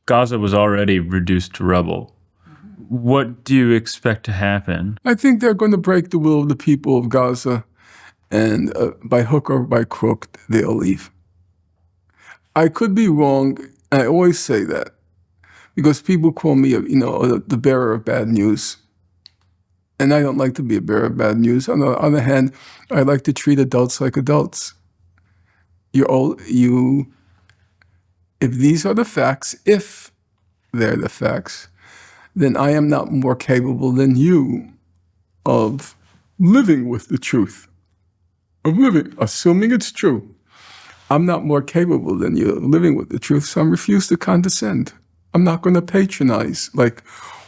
Gaza was already reduced to rubble. What do you expect to happen? I think they're going to break the will of the people of Gaza, and by hook or by crook, they'll leave. I could be wrong. I always say that because people call me, the bearer of bad news. And I don't like to be a bearer of bad news. On the other hand, I like to treat adults like adults. If these are the facts, if they're the facts, then I am not more capable than you of living with the truth, assuming it's true. I'm not more capable than you of living with the truth, so I refuse to condescend. I'm not going to patronize, like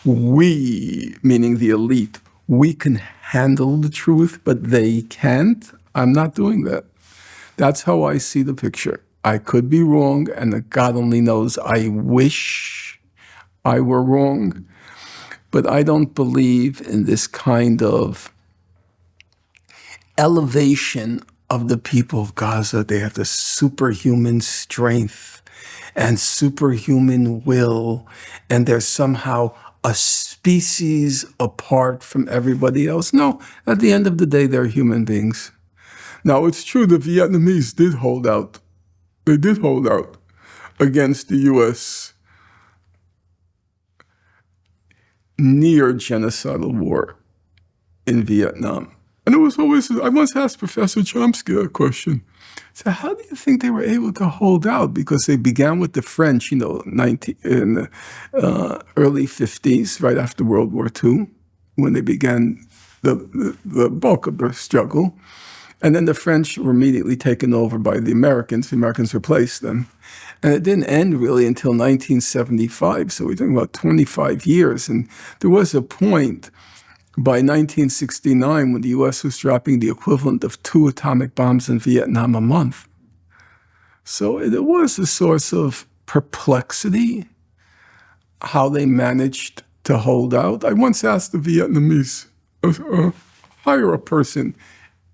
we, meaning the elite, we can handle the truth, but they can't. I'm not doing that. That's how I see the picture. I could be wrong, and God only knows I wish I were wrong. But I don't believe in this kind of elevation of the people of Gaza. They have the superhuman strength and superhuman will, and they're somehow a species apart from everybody else. No, at the end of the day, they're human beings. Now, it's true the Vietnamese did hold out. They did hold out against the U.S. near genocidal war in Vietnam. And it was always, I once asked Professor Chomsky a question. So how do you think they were able to hold out? Because they began with the French, in the early 50s, right after World War II, when they began the bulk of the struggle. And then the French were immediately taken over by the Americans. The Americans replaced them. And it didn't end really until 1975. So we're talking about 25 years. And there was a point by 1969 when the U.S. was dropping the equivalent of 2 atomic bombs in Vietnam a month. So it was a source of perplexity how they managed to hold out. I once asked the Vietnamese, a higher-up person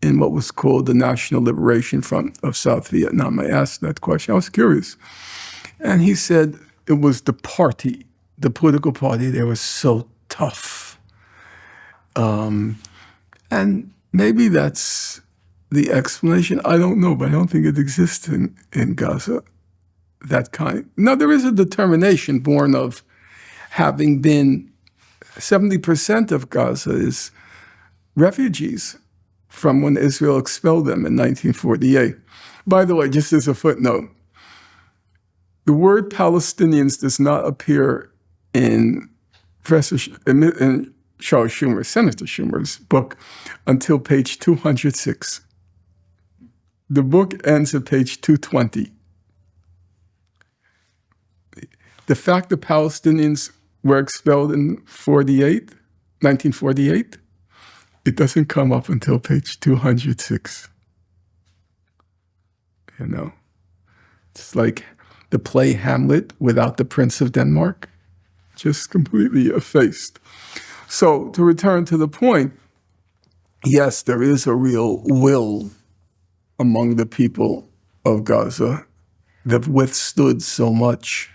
in what was called the National Liberation Front of South Vietnam. I asked that question. I was curious. And he said it was the party, the political party. They were so tough. And maybe that's the explanation. I don't know, but I don't think it exists in Gaza, that kind. Now, there is a determination born of having been 70% of Gaza is refugees from when Israel expelled them in 1948. By the way, just as a footnote, the word Palestinians does not appear in Charles Schumer, Senator Schumer's book, until page 206. The book ends at page 220. The fact that Palestinians were expelled in 1948, it doesn't come up until page 206. It's like the play Hamlet without the Prince of Denmark, just completely effaced. So to return to the point, yes, there is a real will among the people of Gaza. They've withstood so much.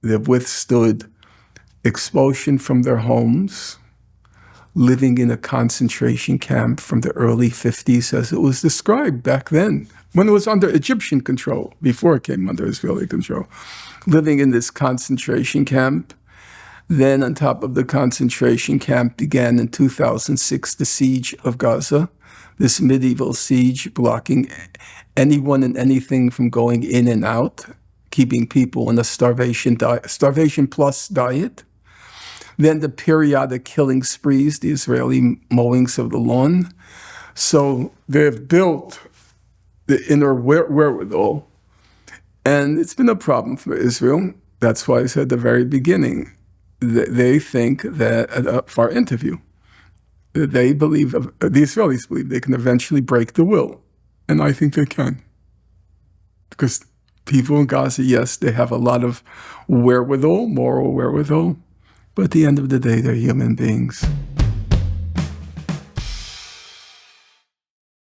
They've withstood expulsion from their homes, living in a concentration camp from the early 50s as it was described back then, when it was under Egyptian control, before it came under Israeli control, living in this concentration camp. Then on top of the concentration camp began in 2006 the siege of Gaza, this medieval siege blocking anyone and anything from going in and out, keeping people in a starvation plus diet. Then the periodic killing sprees, the Israeli mowings of the lawn. So they've built the inner wherewithal. And it's been a problem for Israel. That's why I said at the very beginning, they think that, for our interview, they believe, the Israelis believe they can eventually break the will. And I think they can. Because people in Gaza, yes, they have a lot of wherewithal, moral wherewithal, but at the end of the day, they're human beings.